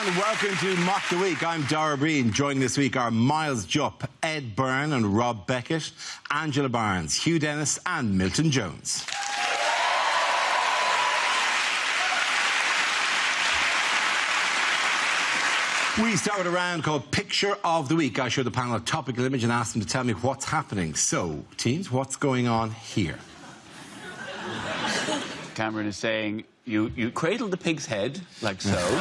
And welcome to Mock the Week. I'm Dara Briain. Joining this week are Miles Jupp, Ed Byrne and Rob Beckett, Angela Barnes, Hugh Dennis and Milton Jones. We start with a round called Picture of the Week. I show the panel a topical image and ask them to tell me what's happening. So, teams, what's going on here? Cameron is saying, you cradle the pig's head, like so.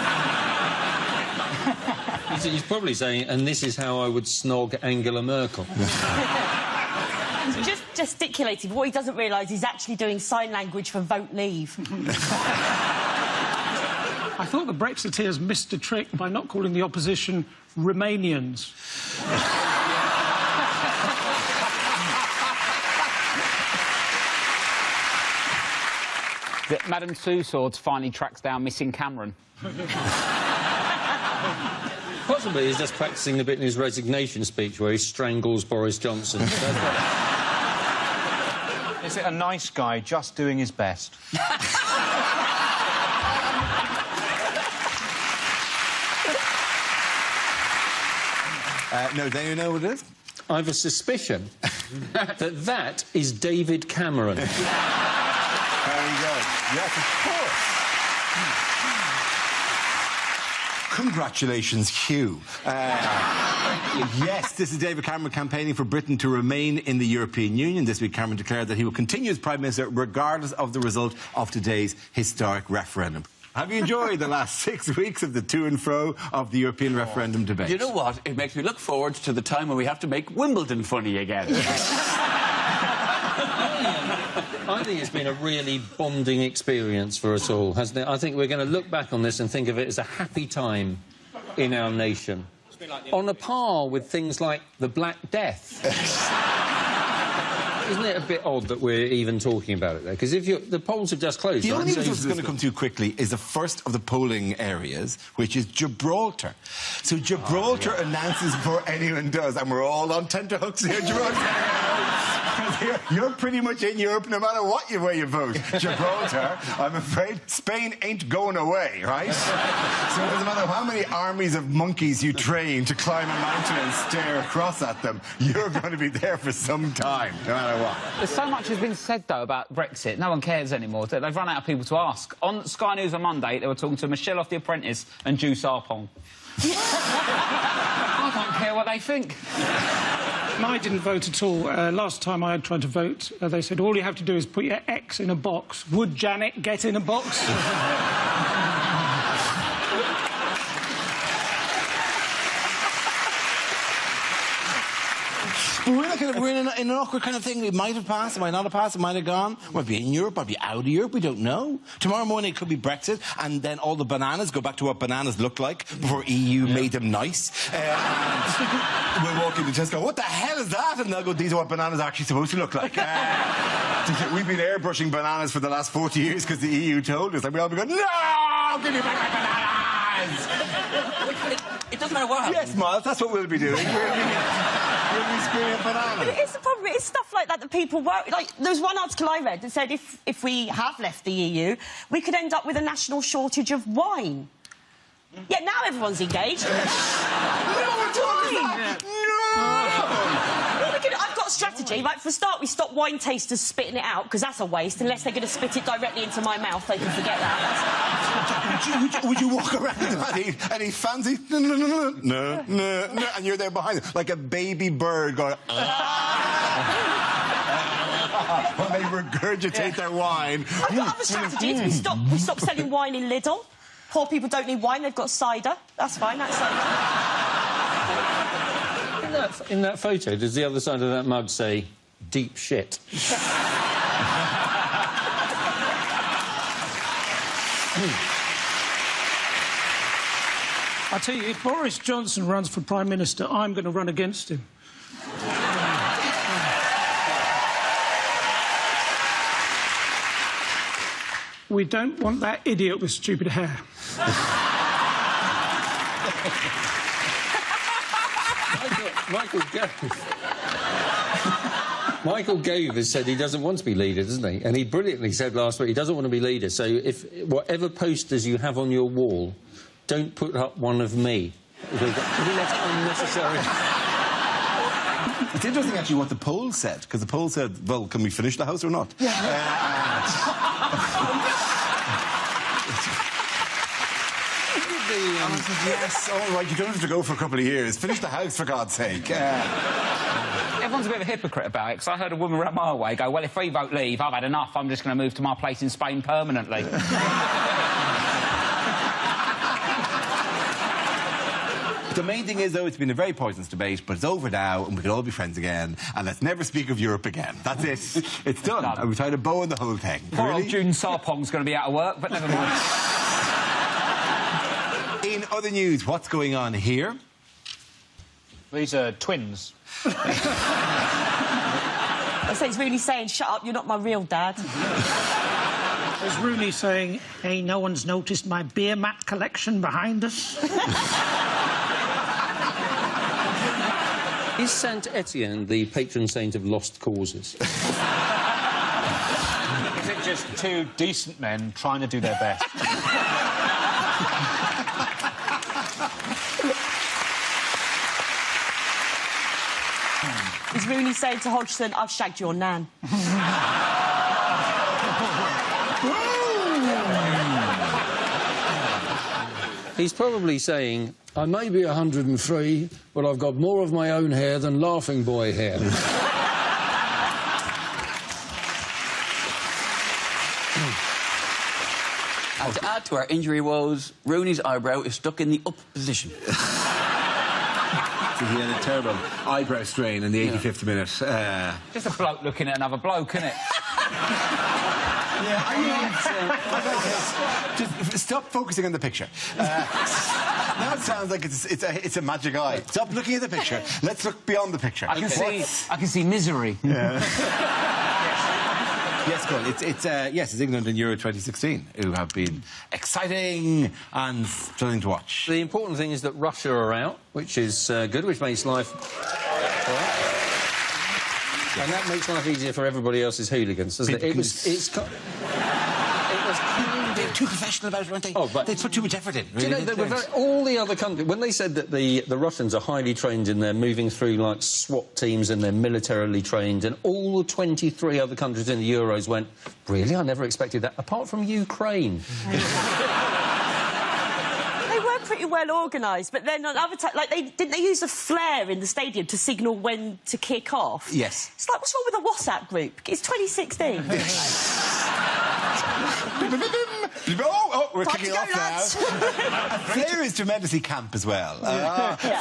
He's probably saying, and this is how I would snog Angela Merkel. He's just gesticulating, but what he doesn't realise he's actually doing sign language for vote leave. I thought the Brexiteers missed a trick by not calling the opposition Romanians. That Madame Tussauds finally tracks down missing Cameron. Possibly he's just practising the bit in his resignation speech where he strangles Boris Johnson. Is it a nice guy just doing his best? No, do you know what it is? I have a suspicion that is David Cameron. There you go. Yes, of course. Congratulations, Hugh. Yes, this is David Cameron campaigning for Britain to remain in the European Union. This week, Cameron declared that he will continue as Prime Minister regardless of the result of today's historic referendum. Have you enjoyed the last 6 weeks of the to and fro of the European referendum debate? You know what? It makes me look forward to the time when we have to make Wimbledon funny again. I think it's been a really bonding experience for us all, hasn't it? I think we're going to look back on this and think of it as a happy time in our nation. On a par with things like the Black Death. Isn't it a bit odd that we're even talking about it there? Because if the polls have just closed... The only thing that's going to come to quickly is the first of the polling areas, which is Gibraltar. So Gibraltar announces before anyone does, and we're all on tenterhooks here, Gibraltar. You're pretty much in Europe no matter way you vote. Gibraltar, I'm afraid Spain ain't going away, right? So it doesn't matter how many armies of monkeys you train to climb a mountain and stare across at them, you're going to be there for some time, no matter what. There's so much has been said, though, about Brexit. No one cares anymore. They've run out of people to ask. On Sky News on Monday, they were talking to Michelle off The Apprentice and Ju Sarpong. I don't care what they think. I didn't vote at all. Last time I tried to vote, they said all you have to do is put your X in a box. Would Janet get in a box? But we're in an awkward kind of thing. It might have passed, it might not have passed, it might have gone. It might be in Europe, might be out of Europe, we don't know. Tomorrow morning it could be Brexit, and then all the bananas go back to what bananas looked like before EU made them nice. And we'll walk into Tesco, what the hell is that? And they'll go, these are what bananas are actually supposed to look like. We've been airbrushing bananas for the last 40 years because the EU told us, and we all be going, no! Give me back my bananas! It doesn't matter what happens. Yes, Miles, that's what we'll be doing. We'll be screaming bananas. But it's the problem, it's stuff like that people worry. Like, there was one article I read that said if we have left the EU, we could end up with a national shortage of wine. Yeah, now everyone's engaged. No! I've got a strategy. Like, for a start, we stop wine tasters spitting it out, because that's a waste. Unless they're going to spit it directly into my mouth, they can forget that. would you walk around and he fancy... No, and you're there behind him, like a baby bird going... when they regurgitate their wine. I've got other strategies. We stop selling wine in Lidl. Poor people don't need wine, they've got cider. That's fine, that's cider. In that photo, does the other side of that mug say, deep shit? I tell you, if Boris Johnson runs for Prime Minister, I'm going to run against him. We don't want that idiot with stupid hair. Michael Gove has said he doesn't want to be leader, doesn't he? And he brilliantly said last week he doesn't want to be leader. So if whatever posters you have on your wall don't put up one of me. I think that's unnecessary. It's interesting, actually, what the poll said, because the poll said, well, can we finish the house or not? Yes, all right, you don't have to go for a couple of years. Finish the house, for God's sake. Everyone's a bit of a hypocrite about it, because I heard a woman around my way go, well, if we vote leave, I've had enough, I'm just going to move to my place in Spain permanently. The main thing is, though, it's been a very poisonous debate, but it's over now, and we can all be friends again, and let's never speak of Europe again. That's it. It's done. And we've tried to bow in the whole thing. Poor old June Sarpong's going to be out of work, but never mind. In other news, what's going on here? These are twins. I say it's Rooney saying, shut up, you're not my real dad. There's Rooney saying, hey, no one's noticed my beer mat collection behind us. Is Saint Etienne the patron saint of lost causes? Is it just two decent men trying to do their best? Is Rooney saying to Hodgson, I've shagged your nan? He's probably saying, I may be 103, but I've got more of my own hair than Laughing Boy hair. And to add to our injury woes, Rooney's eyebrow is stuck in the up position. He had a terrible eyebrow strain in the 85th minute. Just a bloke looking at another bloke, isn't it? Just stop focusing on the picture. Now it sounds like it's a magic eye. Stop looking at the picture. Let's look beyond the picture. I can see misery. Yeah. Yes, go on. It's England in Euro 2016 who have been exciting and thrilling to watch. The important thing is that Russia are out, which is good, which makes life... And that makes life easier for everybody else's hooligans, doesn't it? They're too professional about it, weren't they? Oh, but they put too much effort in. Really. Do you know, all the other countries... When they said that the Russians are highly trained and they're moving through, like, SWAT teams and they're militarily trained, and all the 23 other countries in the Euros went, really? I never expected that, apart from Ukraine. They were pretty well organised, but then on other times... Like, didn't they use a flare in the stadium to signal when to kick off? Yes. It's like, what's wrong with the WhatsApp group? It's 2016. We're kicking off now. Flare is tremendously camp as well. Let's go,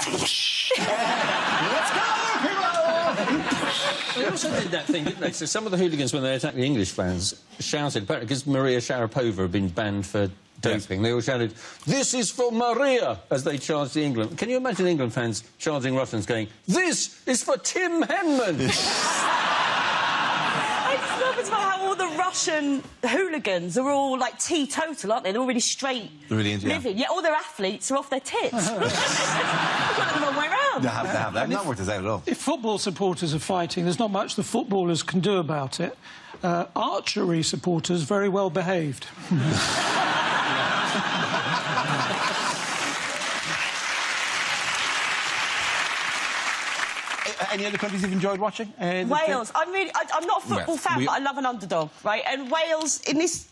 people! They also did that thing, didn't they? So some of the hooligans, when they attacked the English fans, shouted, apparently because Maria Sharapova had been banned for doping, they all shouted, "This is for Maria," as they charged the England. Can you imagine England fans charging Russians going, "This is for Tim Henman"? I just love as well how all the Russian hooligans are all, like, teetotal, aren't they? They're all really straight living. Yet all their athletes are off their tits. They've got it the wrong way round. They have. They've not worked us out at all. If football supporters are fighting, there's not much the footballers can do about it. Archery supporters, very well behaved. Any other countries you've enjoyed watching? Wales. I'm not a football fan, but I love an underdog, right? And Wales, in this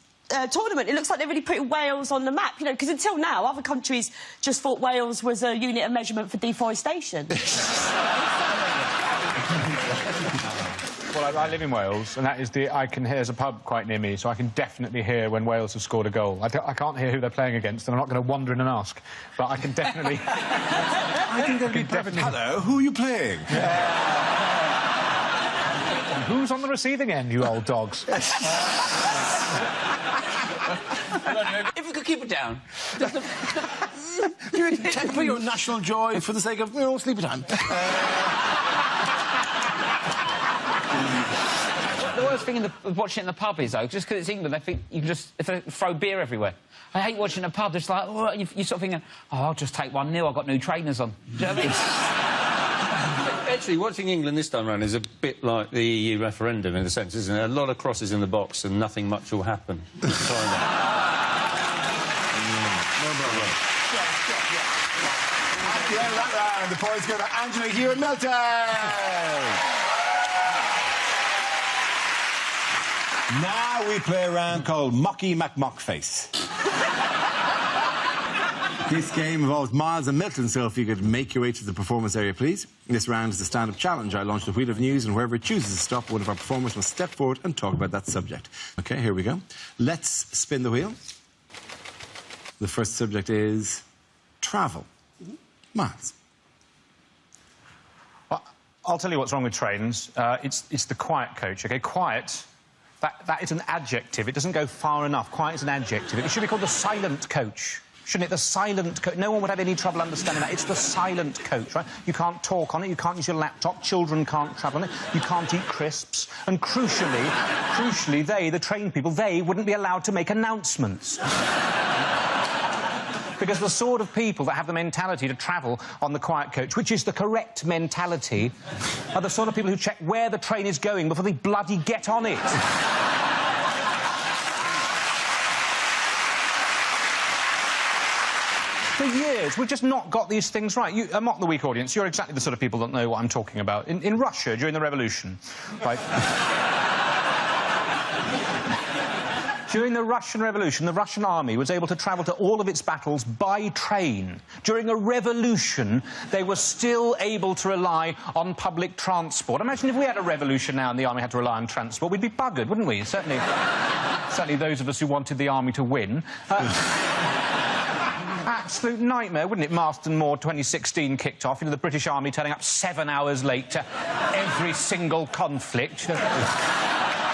tournament, it looks like they're really putting Wales on the map, you know, because until now, other countries just thought Wales was a unit of measurement for deforestation. Well, I live in Wales, and that is I can hear, there's a pub quite near me, so I can definitely hear when Wales have scored a goal. I can't hear who they're playing against, and I'm not going to wander in and ask, but I can definitely... I think they'll be definitely... Hello, who are you playing? Who's on the receiving end, you old dogs? If we could keep it down. You temper your national joy for the sake of, sleepy time. The worst thing of watching it in the pub is, though, just because it's England, they think you can just throw beer everywhere. I hate watching a pub. It's like, oh, you're sort of thinking, oh, I'll just take 1-0, I've got new trainers on. Do you know what I mean? Actually, watching England this time round is a bit like the EU referendum, in a sense, isn't it? A lot of crosses in the box and nothing much will happen. the end of that round. The points go to Angela, Hugh and Milton. Now we play a round called Mocky McMockface. This game involves Miles and Milton, so if you could make your way to the performance area, please. This round is a stand-up challenge. I launch the wheel of news, and wherever it chooses to stop, one of our performers must step forward and talk about that subject. OK, here we go. Let's spin the wheel. The first subject is travel. Miles. Well, I'll tell you what's wrong with trains. It's the quiet coach, OK? Quiet, that is an adjective. It doesn't go far enough. Quiet is an adjective. It should be called the silent coach. Shouldn't it? The silent coach. No one would have any trouble understanding that. It's the silent coach, right? You can't talk on it, you can't use your laptop, children can't travel on it, you can't eat crisps, and crucially, they, the train people, they wouldn't be allowed to make announcements. Because the sort of people that have the mentality to travel on the quiet coach, which is the correct mentality, are the sort of people who check where the train is going before they bloody get on it. For years, we've just not got these things right. Mock the weak audience, you're exactly the sort of people that know what I'm talking about. In Russia, during the revolution, right? During the Russian Revolution, the Russian army was able to travel to all of its battles by train. During a revolution, they were still able to rely on public transport. Imagine if we had a revolution now and the army had to rely on transport, we'd be buggered, wouldn't we? Certainly those of us who wanted the army to win. Absolute nightmare, wouldn't it? Marston Moor 2016 kicked off, the British Army turning up 7 hours late to every single conflict.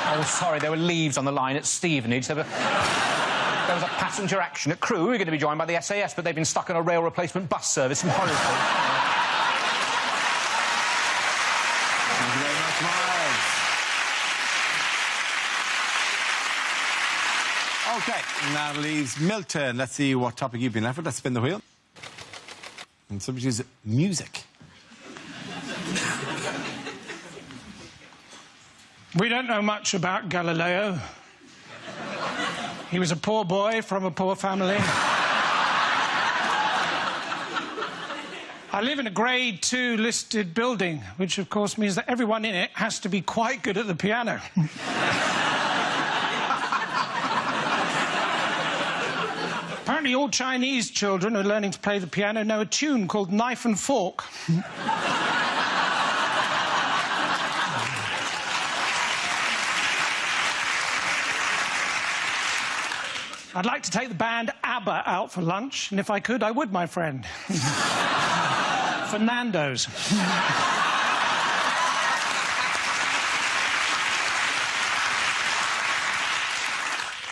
Oh, sorry, there were leaves on the line at Stevenage. There was a passenger action at Crewe. We were going to be joined by the SAS, but they've been stuck on a rail replacement bus service in Horrible. Thank you very much, Miles. OK, now leaves Milton. Let's see what topic you've been left with. Let's spin the wheel. And the subject is music. We don't know much about Galileo. He was a poor boy from a poor family. I live in a Grade 2 listed building, which of course means that everyone in it has to be quite good at the piano. Apparently all Chinese children who are learning to play the piano know a tune called Knife and Fork. I'd like to take the band ABBA out for lunch, and if I could, I would, my friend. For Nando's.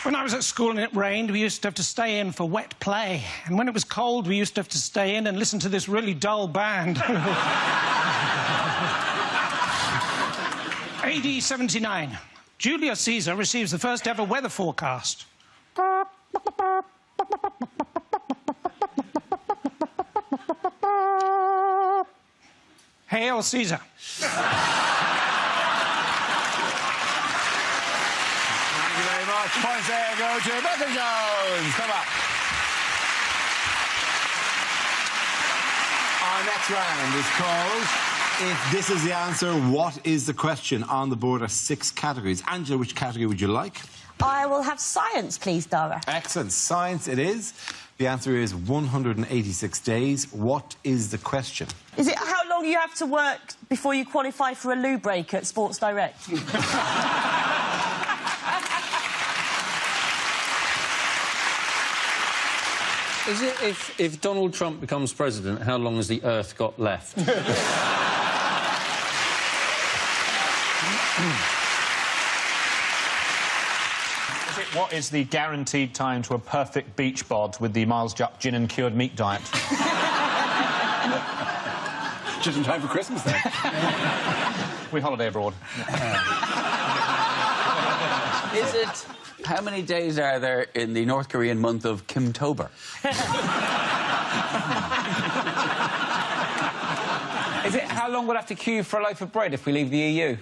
When I was at school and it rained, we used to have to stay in for wet play. And when it was cold, we used to have to stay in and listen to this really dull band. AD 79. Julius Caesar receives the first ever weather forecast. Hail Caesar. Thank you very much. Points there go to Beckett Jones. Come up. Our next round is called If This Is the Answer, What Is the Question? On the board are 6 categories. Angela, which category would you like? I will have science, please, Dara. Excellent. Science it is. The answer is 186 days. What is the question? Is it how long you have to work before you qualify for a loo break at Sports Direct? Is it if Donald Trump becomes president, how long has the Earth got left? What is the guaranteed time to a perfect beach bod with the Miles Jupp gin and cured meat diet? Just in time for Christmas, then. We holiday abroad. Is it... How many days are there in the North Korean month of Kimtober? Is it how long we'll have to queue for a loaf of bread if we leave the EU?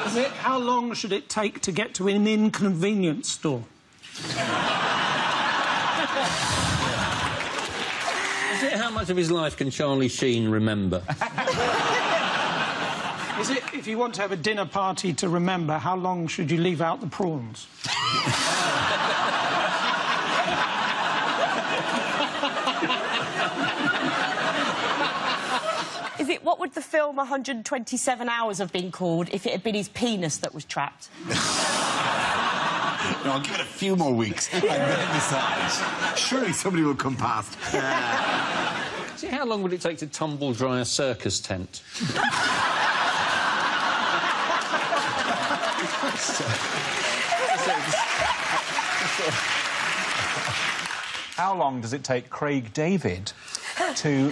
Is it how long should it take to get to an inconvenience store? Is it how much of his life can Charlie Sheen remember? Is it, if you want to have a dinner party to remember, how long should you leave out the prawns? Is it, what would the film 127 Hours have been called if it had been his penis that was trapped? No, I'll give it a few more weeks and then decide. Surely somebody will come past. See, how long would it take to tumble dry a circus tent? How long does it take Craig David to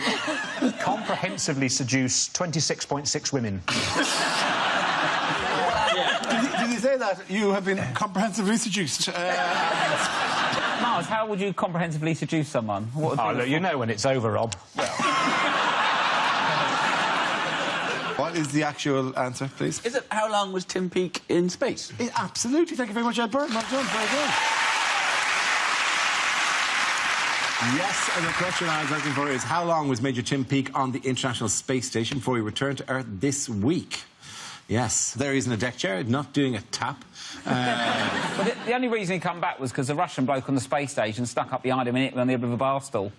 comprehensively seduce 26.6 women? Did you say that? You have been comprehensively seduced. Mars, how would you comprehensively seduce someone? What would be Look, you know when it's over, Rob. What is the actual answer, please? Is it how long was Tim Peake in space? Absolutely. Thank you very much, Ed Byrne. Well done. Very good. Yes, and the question I was looking for is how long was Major Tim Peake on the International Space Station before he returned to Earth this week? Yes, there he's in a deck chair, not doing a tap. Well, the only reason he come back was because the Russian bloke on the space station stuck up behind him on the end of a bar stool.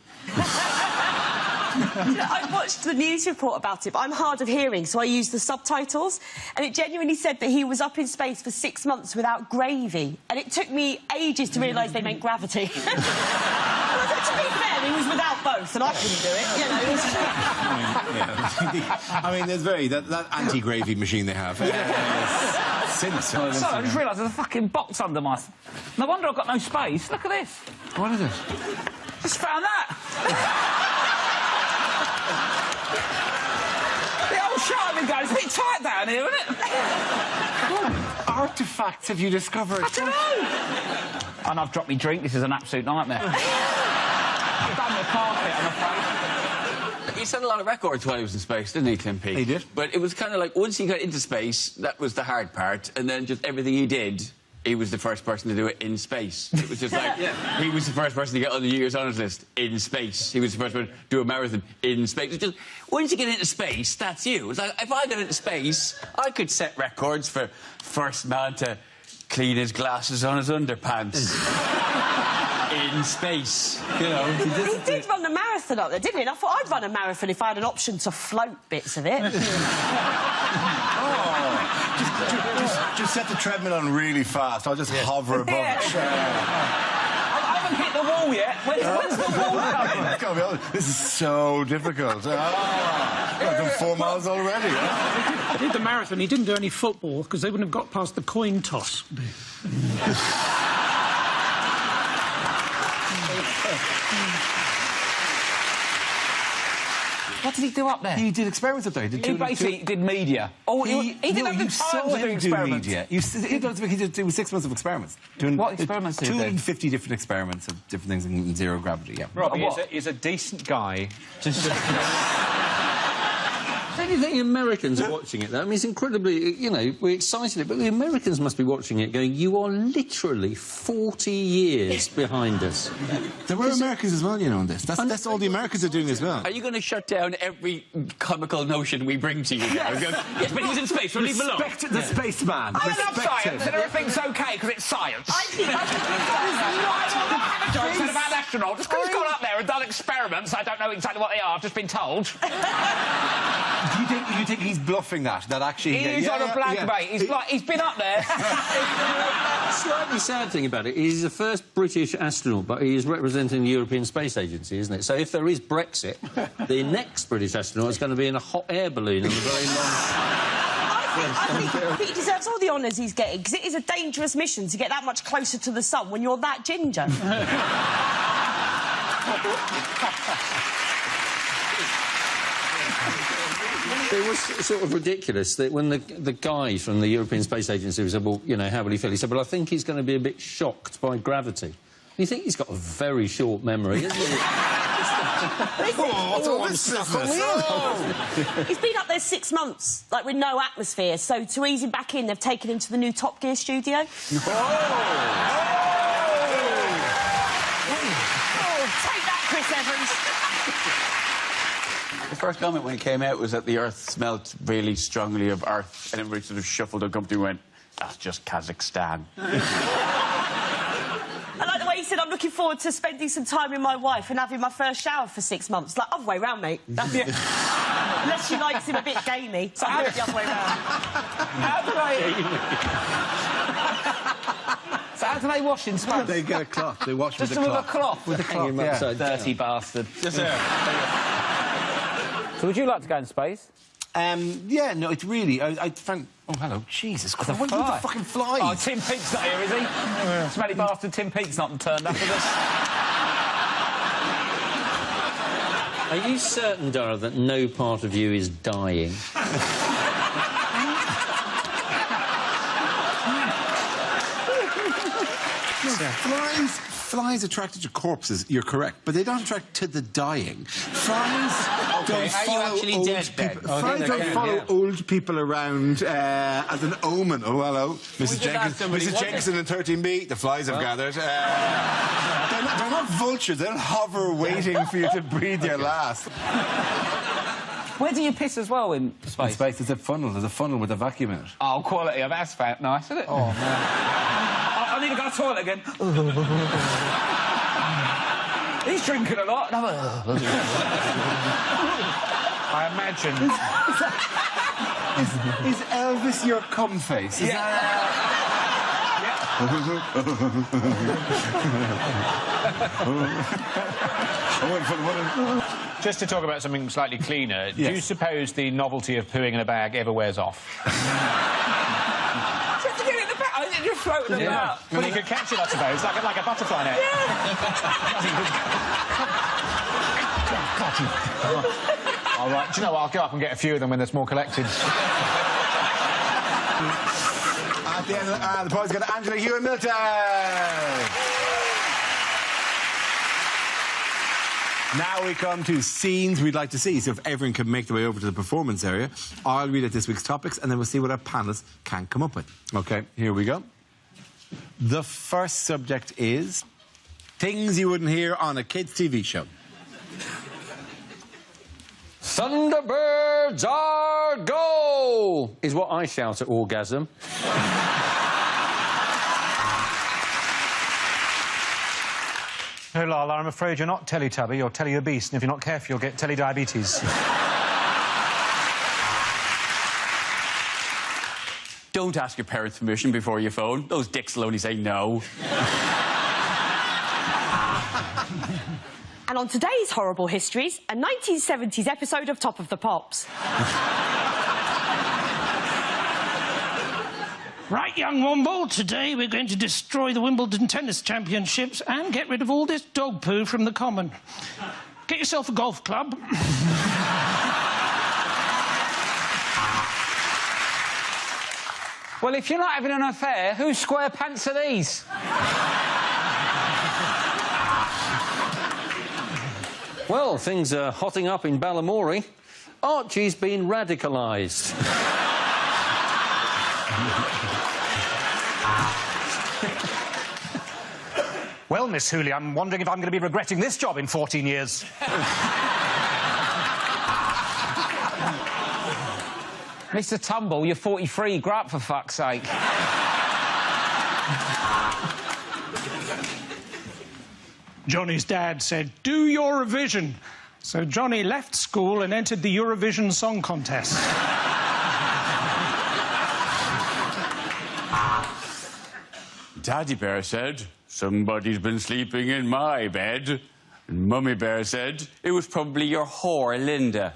I watched the news report about it, but I'm hard of hearing, so I used the subtitles, and it genuinely said that he was up in space for 6 months without gravy, and it took me ages to realise they meant gravity. Well, to be fair, he was without both, and I couldn't do it, you know. I mean, there's that anti-gravy machine they have. Since. Sorry, I just realised there's a fucking box under my... No wonder I've got no space. Look at this. What is it? Just found that. The old sharpening gun. It's a bit tight down here, isn't it? What artefacts have you discovered? I don't know. And I've dropped my drink. This is an absolute nightmare. I've done the carpet, I'm afraid. He set a lot of records while he was in space, didn't he, Tim Peake? He did. But it was kind of like, once he got into space, that was the hard part, and then just everything he did, he was the first person to do it in space. It was just like, he was the first person to get on the New Year's Honours list in space. He was the first one to do a marathon in space. It's just, once you get into space, that's you. It's like, if I got into space, I could set records for first man to clean his glasses on his underpants. In space, you know. He did run a marathon up there, didn't he? And I thought I'd run a marathon if I had an option to float bits of it. Just set the treadmill on really fast. I'll just hover above it. I haven't hit the wall yet. When's the wall coming? It's gotta be honest, this is so difficult. I've done 4 miles already. He did the marathon. He didn't do any football because they wouldn't have got past the coin toss. What did he do up there? He did experiments up there. He basically did media. Oh, he didn't have the time to do experiments. Media. He did 6 months of experiments. What experiments did he do? 250 different experiments of different things in zero gravity, yeah. Robbie is a decent guy. Don't you think the Americans are watching it, though? I mean, it's incredibly... You know, we're excited, but the Americans must be watching it going, you are literally 40 years behind us. There were Americans as well, you know, on this. That's all the Americans are doing as well. Are you going to shut down every comical notion we bring to you now? Yes, but he's in space, so leave him alone. Respect the spaceman. I love science, and everything's OK because it's science. I think that's not about astronauts. Just because he's gone up there and done experiments, I don't know exactly what they are, I've just been told. Do you think he's bluffing that actually... He's on a blank, mate. He's been up there. The slightly sad thing about it, he's the first British astronaut, but he is representing the European Space Agency, isn't it? So if there is Brexit, the next British astronaut is going to be in a hot air balloon in a very long... I think he deserves all the honours he's getting, because it is a dangerous mission to get that much closer to the sun when you're that ginger. It was sort of ridiculous that when the guy from the European Space Agency said, well, you know, how will he feel? He said, well, I think he's going to be a bit shocked by gravity. You think he's got a very short memory, isn't he? He's been up there 6 months, like, with no atmosphere, so to ease him back in, they've taken him to the new Top Gear studio. Take that, Chris Evans. first comment when it came out was that the earth smelt really strongly of earth, and everybody sort of shuffled and company went, that's just Kazakhstan. I like the way he said, I'm looking forward to spending some time with my wife and having my first shower for 6 months. Like, other way round, mate. That's it. Unless she likes him a bit gamey. So I'm the other way round. So how do they wash in space? They get a cloth. They wash Just with a with cloth. a cloth? With a cloth, yeah. Dirty bastard. Just there. So would you like to go in space? Yeah, no, it's really... I found... Oh, hello. Jesus Christ. What are the fucking flies? Oh, Tim Peake's not here, is he? Smelly bastard Tim Peake's not turned up with us. Are you certain, Dara, that no part of you is dying? Flies attracted to corpses, you're correct, but they don't attract to the dying. Flies don't follow old people. Flies don't follow old people around as an omen. Oh, hello, Mrs. Jenkinson and 13B. The flies have gathered. They're not vultures. They're hover waiting for you to breathe your last. Where do you piss as well in space? In space, there's a funnel. There's a funnel with a vacuum in it. Oh, quality of asphalt. Nice, isn't it? Oh, man. I need to go to the toilet again. He's drinking a lot. I imagine... Is Elvis your cum face? Is Just to talk about something slightly cleaner, do you suppose the novelty of pooing in a bag ever wears off? Just to get it in the back. I think you're floating about. Well, you could catch it, I suppose, like a butterfly net. All right, do you know what? I'll go up and get a few of them when there's more collected. At the end of the prize got Angela, Hugh and Milton. Now we come to scenes we'd like to see. So if everyone can make their way over to the performance area, I'll read out this week's topics and then we'll see what our panellists can come up with. OK, here we go. The first subject is things you wouldn't hear on a kids' TV show. Thunderbirds are go! Is what I shout at orgasm. No, Lala, I'm afraid you're not Teletubby, you're Teleobese, and if you're not careful, you'll get telediabetes. Don't ask your parents' permission before you phone. Those dicks will only say no. And on today's Horrible Histories, a 1970s episode of Top of the Pops. Right, young Womble, today we're going to destroy the Wimbledon Tennis Championships and get rid of all this dog poo from the common. Get yourself a golf club. Well, if you're not having an affair, whose square pants are these? Well, things are hotting up in Balamory. Archie's been radicalised. Well, Miss Hooley, I'm wondering if I'm going to be regretting this job in 14 years. Mr. Tumble, you're 43. Grow up, for fuck's sake. Johnny's dad said, do Eurovision. So Johnny left school and entered the Eurovision Song Contest. Daddy Bear said, somebody's been sleeping in my bed. And Mummy Bear said, it was probably your whore, Linda.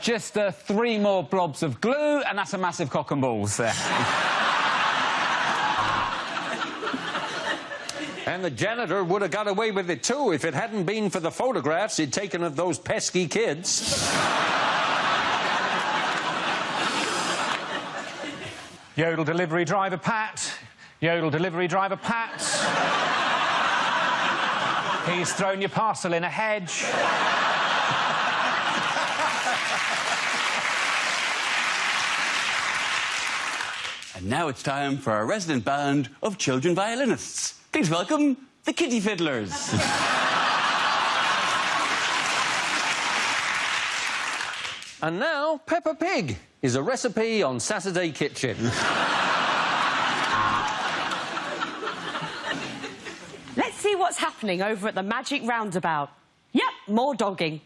Just 3 more blobs of glue, and that's a massive cock and balls there. And the janitor would have got away with it too if it hadn't been for the photographs he'd taken of those pesky kids. Yodel delivery driver Pat. Yodel delivery driver Pat. He's thrown your parcel in a hedge. And now it's time for our resident band of children violinists. Please welcome the Kitty Fiddlers. And now, Peppa Pig is a recipe on Saturday Kitchen. Let's see what's happening over at the Magic Roundabout. Yep, more dogging.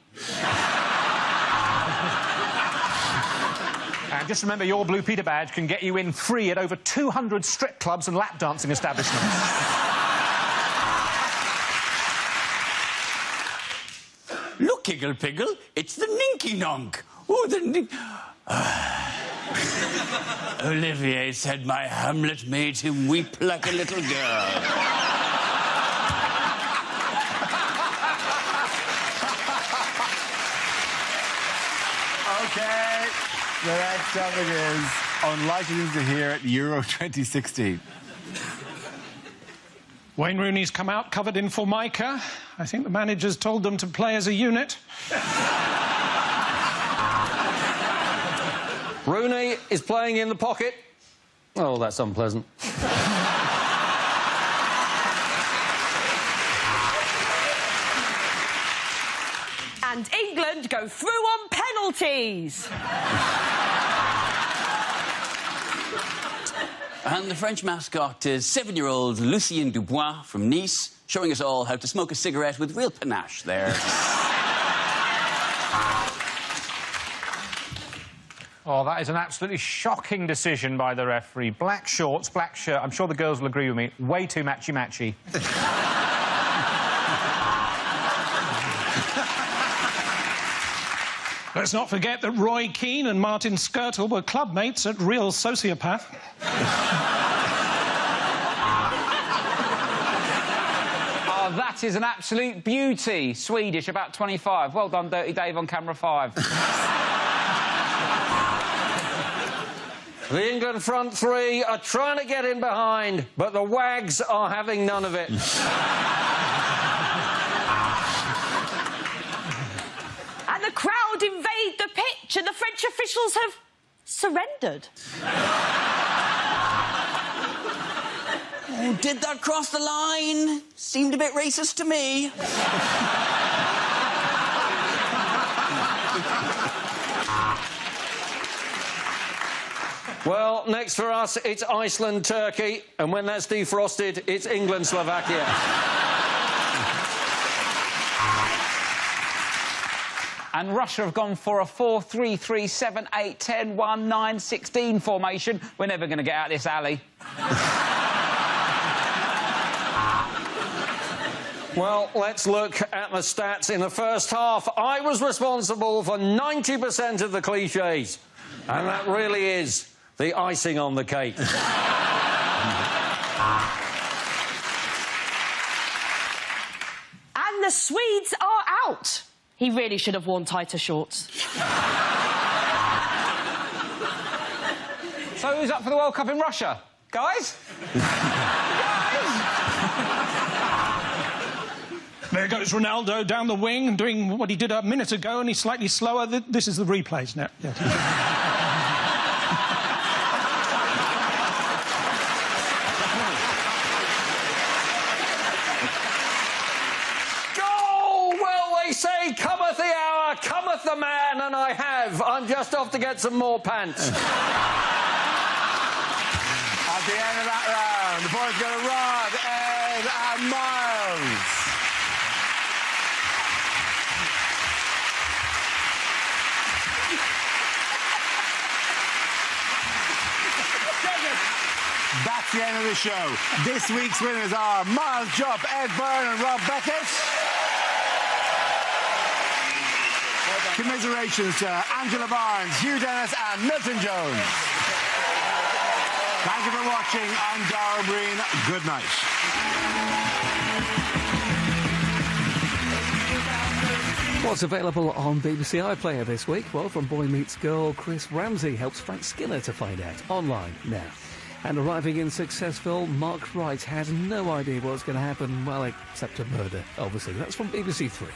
And just remember, your Blue Peter badge can get you in free at over 200 strip clubs and lap dancing establishments. Look, Iggle Piggle, it's the Ninky Nonk. Oh, the Nink... Olivier said my Hamlet made him weep like a little girl. OK, the next topic is unlikely things to hear at Euro 2016. Wayne Rooney's come out covered in Formica. I think the managers told them to play as a unit. Rooney is playing in the pocket. Oh, that's unpleasant. And England go through on penalties. And the French mascot is 7-year-old Lucien Dubois from Nice, showing us all how to smoke a cigarette with real panache there. Oh, that is an absolutely shocking decision by the referee. Black shorts, black shirt. I'm sure the girls will agree with me. Way too matchy-matchy. Let's not forget that Roy Keane and Martin Skirtle were club mates at Real Sociopath. Oh, that is an absolute beauty. Swedish, about 25. Well done, Dirty Dave, on camera 5. The England front three are trying to get in behind, but the Wags are having none of it. And the crowd invade the pitch and the French officials have surrendered. Oh, did that cross the line? Seemed a bit racist to me. Well, next for us, it's Iceland-Turkey, and when that's defrosted, it's England-Slovakia. And Russia have gone for a 4-3-3-7-8-10-1-9-16 formation. We're never going to get out of this alley. Well, let's look at the stats in the first half. I was responsible for 90% of the clichés, and that really is the icing on the cake. And the Swedes are out. He really should have worn tighter shorts. So who's up for the World Cup in Russia? Guys? There goes Ronaldo down the wing, doing what he did a minute ago, and he's slightly slower. This is the replays now. Yeah. Say, cometh the hour, cometh the man, and I have. I'm just off to get some more pants. At the end of that round, the boys go to Rod, Ed and Miles. That's the end of the show. This week's winners are Miles Jupp, Ed Byrne and Rob Beckett. Commiserations to Angela Barnes, Hugh Dennis and Milton Jones. Thank you for watching. I'm Dara Briain. Good night. What's available on BBC iPlayer this week? Well, from Boy Meets Girl, Chris Ramsey helps Frank Skinner to find out. Online now. And arriving in Successville, Mark Wright had no idea what was going to happen, well, except a murder, obviously. That's from BBC 3.